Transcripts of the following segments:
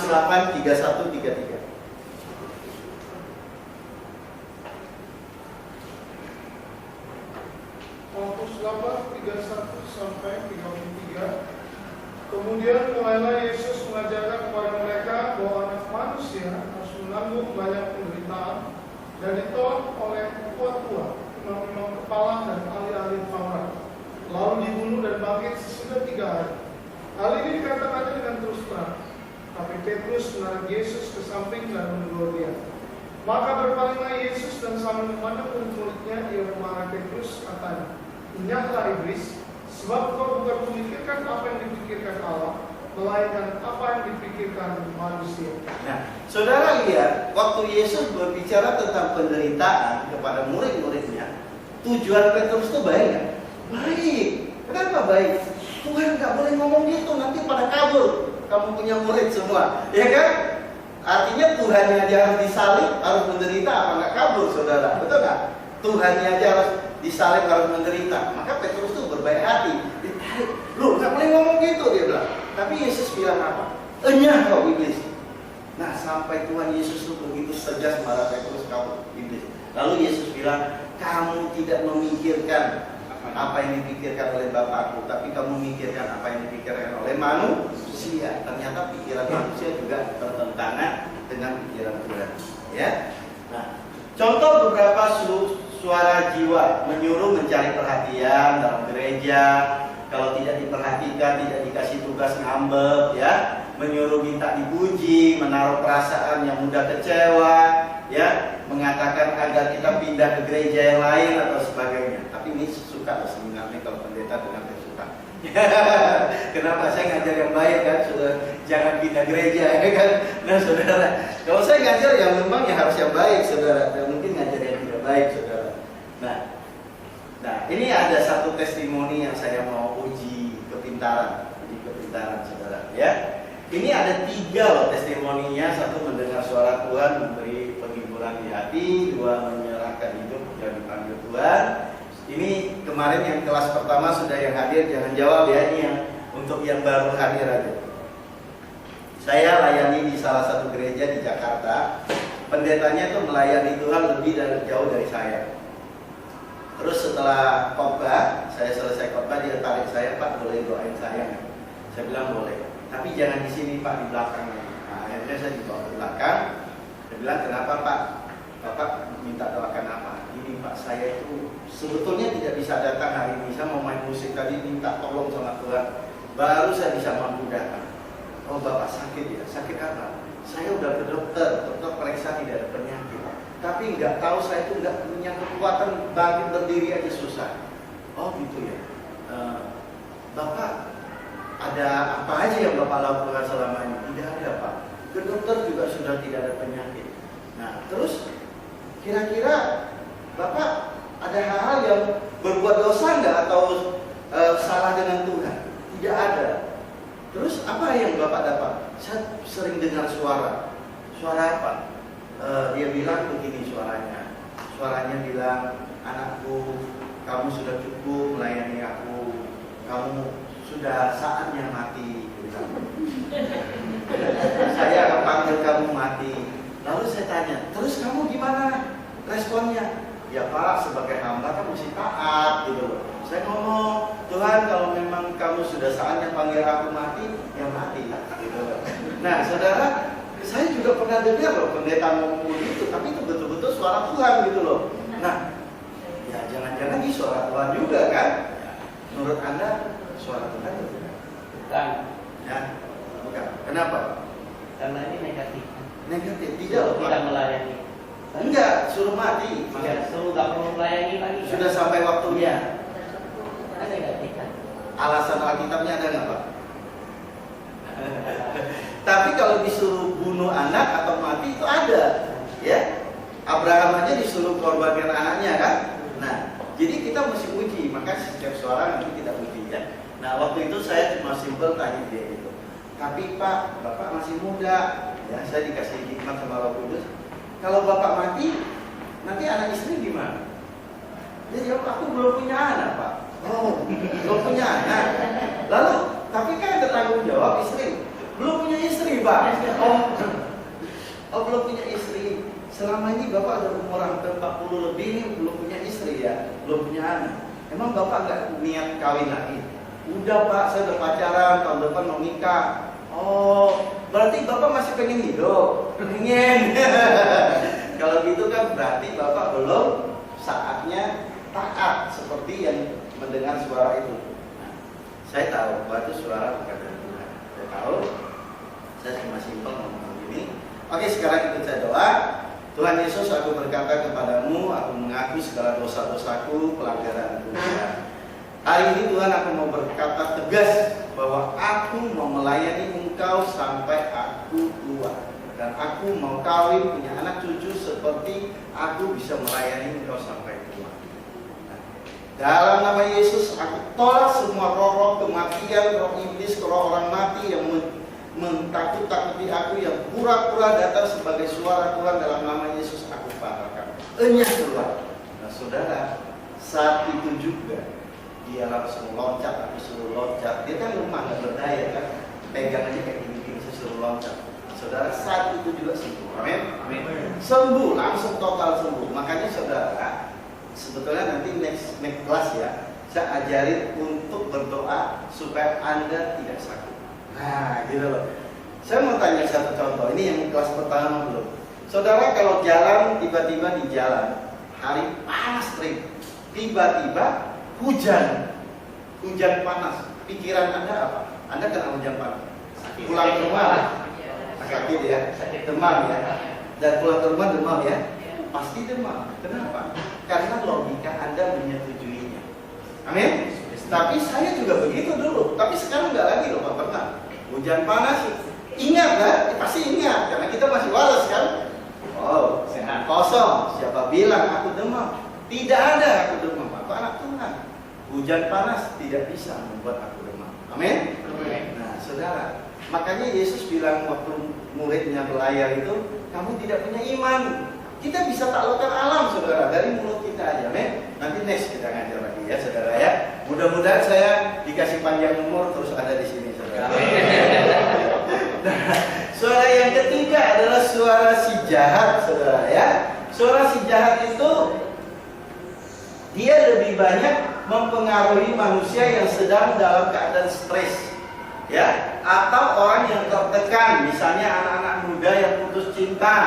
Markus 8, 31, 33. Markus 8, 31 sampai 33. Kemudian mulailah Yesus mengajarkan kepada mereka bahwa anak manusia harus menanggung banyak penderitaan dan ditolak oleh tua-tua, imam-imam kepala dan ahli-ahli Taurat, lalu dibunuh dan bangkit sesudah 3 hari. Hal ini dikatakannya dengan terus terang, tapi Petrus menarik Yesus ke samping dan menegur dia. Maka berpalinglah Yesus dan sambil memandang murid-muridnya, ia memarah Petrus, katanya, "Enyahlah iblis, sebab kau bukan memikirkan apa yang dipikirkan Allah, melainkan apa yang dipikirkan manusia." Nah, saudara lihat, waktu Yesus berbicara tentang penderitaan kepada murid-muridnya, tujuan Petrus itu baik kan? Baik. Kenapa baik? Tuhan nggak boleh ngomong gitu, nanti pada kabur. Kamu punya murid semua, ya kan? Artinya Tuhannya aja harus disalib, harus menderita, apa nggak kabur, saudara? Betul nggak? Tuhannya aja harus disalib, harus menderita. Maka Petrus tuh berbaik hati. Ditarik, lu nggak boleh ngomong gitu, dia bilang. Tapi Yesus bilang apa? Enyah kau iblis. Nah, sampai Tuhan Yesus tuh begitu tegas marah Petrus, kamu iblis. Lalu Yesus bilang, kamu tidak memikirkan apa yang dipikirkan oleh Bapakku, tapi kamu memikirkan apa yang dipikirkan oleh manusia. Ternyata pikiran manusia juga bertentangan dengan pikiran Tuhan. Ya. Nah, contoh beberapa suara jiwa menyuruh mencari perhatian dalam gereja. Kalau tidak diperhatikan, tidak dikasih tugas ngambek, ya, menyuruh minta dipuji, menaruh perasaan yang mudah kecewa, ya, mengatakan agar kita pindah ke gereja yang lain atau sebagainya. Tapi ini suka sebenarnya kalau pendeta dengan suka. Kenapa saya ngajar yang baik kan, sudah jangan pindah gereja, ya kan? Nah, saudara, kalau saya ngajar yang memang ya harus yang baik, saudara. Dan mungkin ngajar yang tidak baik, saudara. Nah, ini ada satu testimoni yang saya mau uji kepintaran, saudara. Ya, ini ada 3 loh testimoninya. 1 mendengar suara Tuhan, memberi penghiburan di hati. 2 menyerahkan hidup yang dipanggil Tuhan. Ini kemarin yang kelas pertama sudah yang hadir, jangan jawab ya, ini yang untuk yang baru hadir aja. Saya layani di salah satu gereja di Jakarta. Pendetanya tuh melayani Tuhan lebih jauh dari saya. Terus setelah khotbah, saya selesai khotbah, dia tarik saya, "Pak, boleh doain saya nggak?" Saya bilang boleh, tapi jangan di sini Pak, di belakang. Nah, akhirnya saya dibawa ke belakang. Dia bilang, "Kenapa Pak? Bapak minta doakan apa?" "Ini Pak, saya itu sebetulnya tidak bisa datang hari ini. Saya mau main musik tadi, minta tolong sama Tuhan. Baru saya bisa mampu datang." "Oh Bapak sakit ya? Sakit apa?" "Saya udah ke dokter periksa tidak ada penyakit. Tapi nggak tahu, saya itu nggak punya kekuatan bangkit berdiri aja susah." "Oh gitu ya. Bapak ada apa aja yang Bapak lakukan selama ini?" "Tidak ada Pak. Ke dokter juga sudah tidak ada penyakit." "Nah terus kira-kira Bapak ada hal-hal yang berbuat dosa nggak atau salah dengan Tuhan?" "Tidak ada." "Terus apa yang Bapak dapat?" "Saya sering dengar suara." "Suara apa?" Dia bilang begini suaranya. Suaranya bilang, "Anakku, kamu sudah cukup melayani aku. Kamu sudah saatnya mati." "Saya akan panggil kamu mati." Lalu saya tanya, "Terus kamu gimana responnya?" "Ya Pak, sebagai hamba kan mesti taat gitu loh." Saya ngomong, "Tuhan, kalau memang kamu sudah saatnya panggil aku mati, ya mati gitu loh." Nah, saudara, saya juga pernah dengar loh pendeta ngomong gitu, tapi itu betul-betul suara Tuhan gitu loh. Nah, ya jangan-jangan ini suara Tuhan juga kan? Menurut Anda suara Tuhan itu bukan? Bukan. Ya, bukan. Kenapa? Karena ini negatif. Negatif, tidak loh Pak. Tidak melayani. Enggak, suruh mati. Tidak, suruh nggak perlu melayani lagi. Sudah sampai waktunya. Kan negatif kan? Alasan Alkitabnya ada nggak Pak? Tapi kalau disuruh bunuh anak atau mati itu ada, ya. Abraham aja disuruh korbankan anaknya kan. Nah, jadi kita mesti uji, maka setiap suara nanti kita uji ya. Nah, waktu itu saya cuma simpel tanya dia gitu. "Tapi Pak, Bapak masih muda, ya. Saya dikasih hikmat sama Roh Kudus. Kalau Bapak mati, nanti anak istri gimana?" Dia jawab, "Aku belum punya anak Pak." "Oh, belum punya anak. Lalu, tapi kan ada tanggung jawab istri." "Belum punya istri ini Pak. Oh belum punya istri. Selama ini Bapak udah umur hampir 40 lebih nih, belum punya istri ya, belum punya anak. Emang Bapak nggak niat kawin lagi? Udah Pak, saya udah pacaran, tahun depan mau nikah. Oh, berarti Bapak masih pengen hidup? Pengen. Kalau gitu kan berarti Bapak belum saatnya taat seperti yang mendengar suara itu. Nah, saya tahu bahwa itu suara bukan dari Tuhan. Saya tahu. Saya cuma simpel ngomong gini. Oke, sekarang ikut saya doa. Tuhan Yesus, aku berkata kepadamu, aku mengaku segala dosa-dosaku, pelanggaranku. Hari ini Tuhan, aku mau berkata tegas bahwa aku mau melayani Engkau sampai aku tua. Dan aku mau kawin, punya anak cucu seperti aku bisa melayani Engkau sampai tua. Dalam nama Yesus, aku tolak semua roh-roh kematian, roh iblis, roh orang mati yang mentakut-takuti aku, yang pura-pura datang sebagai suara Tuhan. Dalam nama Yesus aku patahkan, enyah keluar. Nah saudara, saat itu juga dia langsung loncat, aku suruh loncat. Dia kan lemah, nggak berdaya kan, pegang aja kayak gini-gini, saya suruh loncat. Saudara, saat itu juga sembuh. Amin. Sembuh, langsung total sembuh. Makanya saudara, sebetulnya nanti next kelas ya, saya ajarin untuk berdoa supaya Anda tidak sakit. Nah, gitu loh. Saya mau tanya satu contoh. Ini yang kelas pertama belum. Saudara kalau jalan, tiba-tiba di jalan hari panas terik, tiba-tiba hujan panas. Pikiran Anda apa? Anda kena hujan panas. Pulang ke rumah sakit ya, demam ya. Dan pulang ke rumah demam ya. Pasti demam. Kenapa? Karena logika Anda menyetujuinya. Amin. Tapi saya juga begitu dulu. Tapi sekarang nggak lagi loh Pak, pernah. Hujan panas, ingat kan? Pasti ingat, karena kita masih waras kan? Oh, sehat kosong. Siapa bilang aku demam? Tidak ada aku demam. Aku anak Tuhan. Hujan panas tidak bisa membuat aku demam. Amin? Nah, saudara, makanya Yesus bilang waktu muridnya berlayar itu, kamu tidak punya iman. Kita bisa taklukkan alam, saudara, dari mulut kita aja. Amin? Nanti next kita ngajar lagi ya, saudara ya. Mudah-mudahan saya dikasih panjang umur terus ada di sini, saudara. Nah, suara yang ketiga adalah suara si jahat, saudara ya. Suara si jahat itu dia lebih banyak mempengaruhi manusia yang sedang dalam keadaan stres, ya, atau orang yang tertekan, misalnya anak-anak muda yang putus cinta,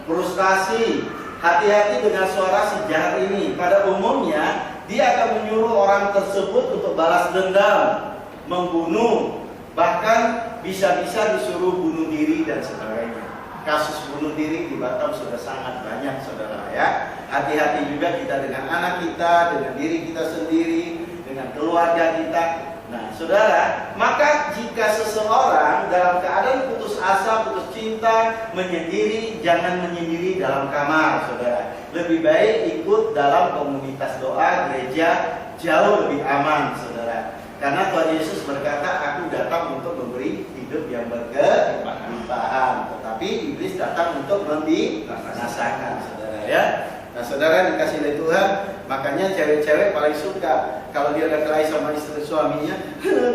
frustasi. Hati-hati dengan suara si jahat ini. Pada umumnya dia akan menyuruh orang tersebut untuk balas dendam, membunuh, bahkan bisa-bisa disuruh bunuh diri dan sebagainya. Kasus bunuh diri di Batam sudah sangat banyak, saudara ya. Hati-hati juga kita dengan anak kita, dengan diri kita sendiri, dengan keluarga kita. Nah, saudara, maka jika seseorang dalam keadaan putus asa, putus cinta, menyendiri, jangan menyendiri dalam kamar, saudara. Lebih baik ikut dalam komunitas doa, gereja, jauh lebih aman, saudara. Karena Tuhan Yesus berkata, aku datang untuk memberi hidup yang berkelimpahan, tetapi iblis datang untuk membinasakan, saudara ya. Nah, saudara dikasih oleh Tuhan, makanya cewek-cewek paling suka kalau dia udah kelahi sama istri suaminya.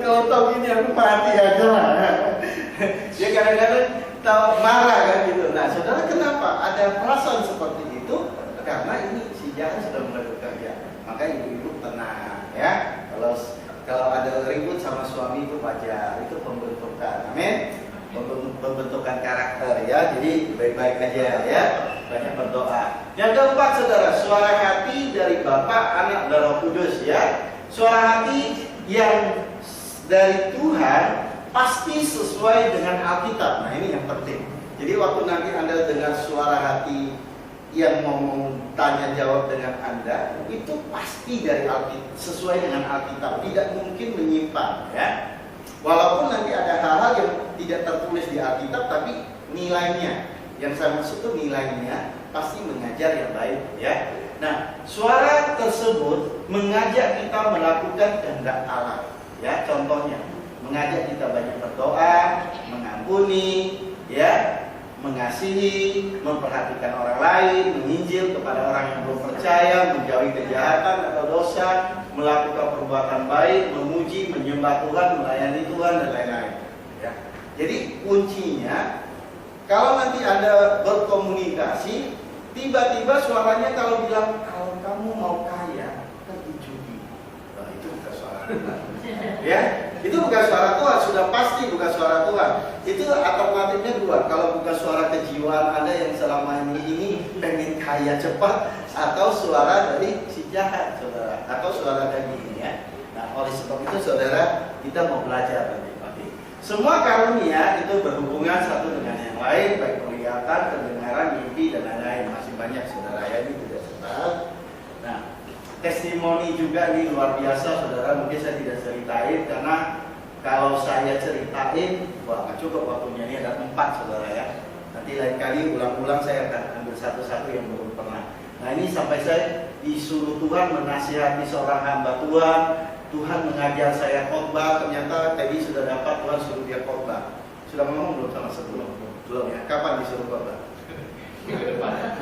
Kalau tahu gini aku mati aja lah. Dia kadang-kadang tahu marah kan gitu. Nah, saudara kenapa ada perasaan seperti itu? Karena ini si jahat sudah mulai bekerja. Maka ibu-ibu tenang ya. Kalau ada ribut sama suami itu wajar, itu pembentukan. Amin. Pembentukan karakter ya, jadi baik-baik aja ya, banyak berdoa. Yang keempat, saudara, suara hati dari Bapa, Anak, dan Roh Kudus ya. Suara hati yang dari Tuhan pasti sesuai dengan Alkitab. Nah, ini yang penting. Jadi waktu nanti Anda dengar suara hati yang ngomong tanya jawab dengan Anda, itu pasti dari Alkitab, sesuai dengan Alkitab, tidak mungkin menyimpang ya. Walaupun nanti ada hal-hal yang tidak tertulis di Alkitab, tapi nilainya, yang saya maksud itu nilainya pasti mengajar yang baik ya. Nah, suara tersebut mengajak kita melakukan kehendak Allah ya. Contohnya, mengajak kita banyak berdoa, mengampuni ya, mengasihi, memperhatikan orang lain, menginjil kepada orang yang belum percaya, menjauhi kejahatan atau dosa, melakukan perbuatan baik, memuji, menyembah Tuhan, melayani Tuhan dan lain-lain. Ya. Jadi kuncinya, kalau nanti Anda berkomunikasi, tiba-tiba suaranya kalau bilang, kalau kamu mau kaya, pergi judi. Nah, itu bukan suara Tuhan. Ya, itu bukan suara Tuhan, sudah pasti bukan suara Tuhan. Itu alternatifnya dua, kalau bukan suara kejiwaan Anda yang selama ini pengen kaya cepat, atau suara dari si jahat, saudara, atau suara daging, ya. Nah, oleh sebab itu, saudara, kita mau belajar nanti. Semua karunia itu berhubungan satu dengan yang lain, baik penglihatan, pendengaran, mimpi, dan lain-lain. Masih banyak, saudara, ya, ini tidak sebab. Nah, testimoni juga ini luar biasa, saudara. Mungkin saya tidak ceritain karena kalau saya ceritain, wah nggak cukup waktunya. Ini ada 4, saudara, ya. Nanti lain kali ulang-ulang saya akan ambil satu-satu yang belum pernah. Nah, ini sampai saya disuruh Tuhan menasihati seorang hamba Tuhan. Tuhan mengajar saya khotbah, ternyata tadi sudah dapat Tuhan suruh dia khotbah. Sudah ngomong belum sama sebelum? Belum, ya. Kapan disuruh khotbah?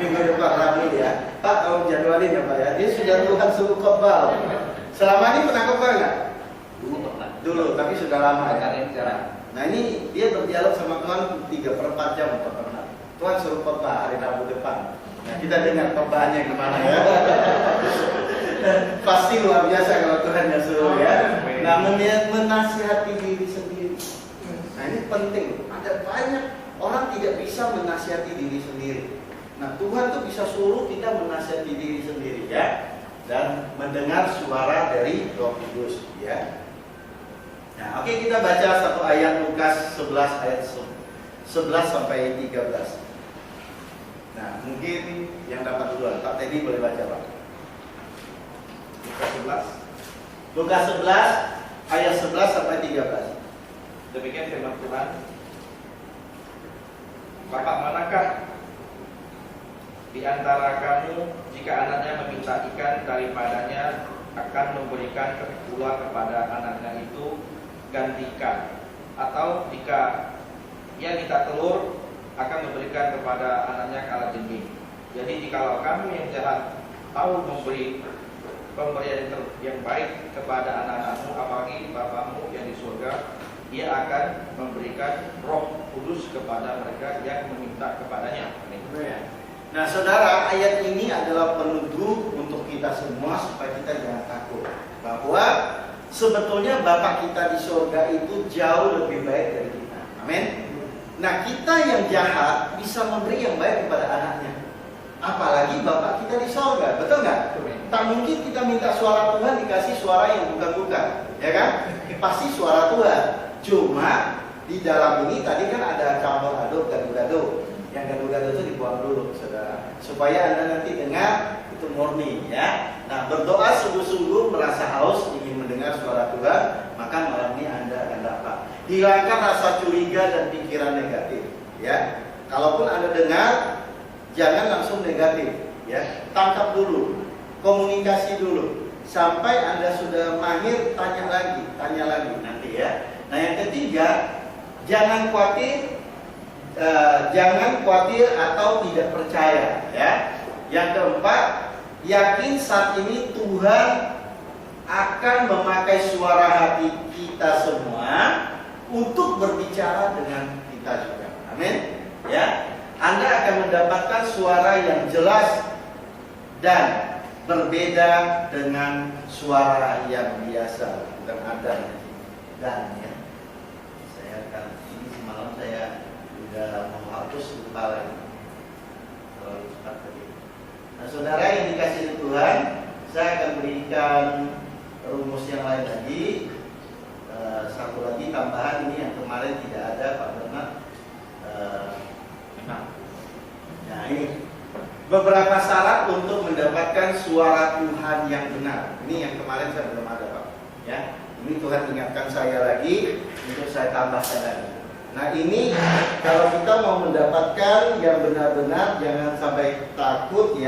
Minggu depan Rabu, ya. Pak, tolong jadwalin ya Pak, ya. Dia sudah Tuhan suruh khotbah. Selama ini pernah khotbah nggak? Dulu, tapi sudah lama, ya. Nah, ini dia berdialog sama Tuhan 3/4 jam atau pernah. Tuhan suruh khotbah hari Rabu depan. Nah, kita dengar khotbahnya gimana, ya. Pasti luar biasa kalau Tuhan yang suruh, ya. Nah, menasihati diri sendiri. Nah, ini penting. Ada banyak orang tidak bisa menasihati diri sendiri. Nah, Tuhan tuh bisa suruh kita menasihati diri sendiri, ya, dan mendengar suara dari Roh Kudus, ya. Nah, oke, kita baca satu ayat Lukas 11 ayat 11 sampai 13. Nah, mungkin yang dapat duluan, Pak Teddy boleh baca, Pak. Lukas 11 ayat 11 sampai 13. Demikian firman Tuhan. Bapak manakah di antara kamu jika anaknya meminta ikan daripadanya akan memberikan pula kepada anaknya itu ganti ikan, atau jika ia minta telur akan memberikan kepada anaknya kalajengking. Jadi jikalau kamu yang jahat tahu memberi pemberian yang baik kepada anak-anakmu, apalagi Bapamu yang di surga, Ia akan memberikan Roh Kudus kepada mereka yang meminta kepadanya. Nah, saudara, ayat ini adalah peneguh untuk kita semua supaya kita jangan takut bahwa sebetulnya Bapa kita di surga itu jauh lebih baik dari kita. Amin. Nah, kita yang jahat bisa memberi yang baik kepada anaknya. Apalagi Bapak kita di surga, betul nggak? Tak mungkin kita minta suara Tuhan dikasih suara yang bukan-bukan, ya kan? Pasti suara Tuhan. Cuma di dalam ini tadi kan ada campur aduk gado-gado. Yang gado-gado itu dibuang dulu, saudara, supaya Anda nanti dengar itu murni, ya. Nah, berdoa sungguh-sungguh merasa haus ingin mendengar suara Tuhan, maka malam ini Anda akan dapat. Hilangkan rasa curiga dan pikiran negatif, ya. Kalaupun Anda dengar, jangan langsung negatif, ya. Tangkap dulu, komunikasi dulu, sampai Anda sudah mahir, tanya lagi nanti, ya. Nah, yang ketiga, jangan khawatir atau tidak percaya, ya. Yang keempat, yakin saat ini Tuhan akan memakai suara hati kita semua untuk berbicara dengan kita juga. Amin. Ya. Anda akan mendapatkan suara yang jelas dan berbeda dengan suara yang biasa. Bukan ada dan, ya. Saya akan ini semalam saya sudah menghapus lupa lagi. Terlalu cepat tadi. Nah, saudara yang dikasihi Tuhan, saya akan berikan rumus yang lain lagi. Satu lagi tambahan ini yang kemarin tidak ada, Pak Bernard. Nah, ini beberapa syarat untuk mendapatkan suara Tuhan yang benar. Ini yang kemarin saya belum ada, Pak. Ya, ini Tuhan ingatkan saya lagi untuk saya tambahkan lagi. Nah, ini kalau kita mau mendapatkan yang benar-benar, jangan sampai takut, ya.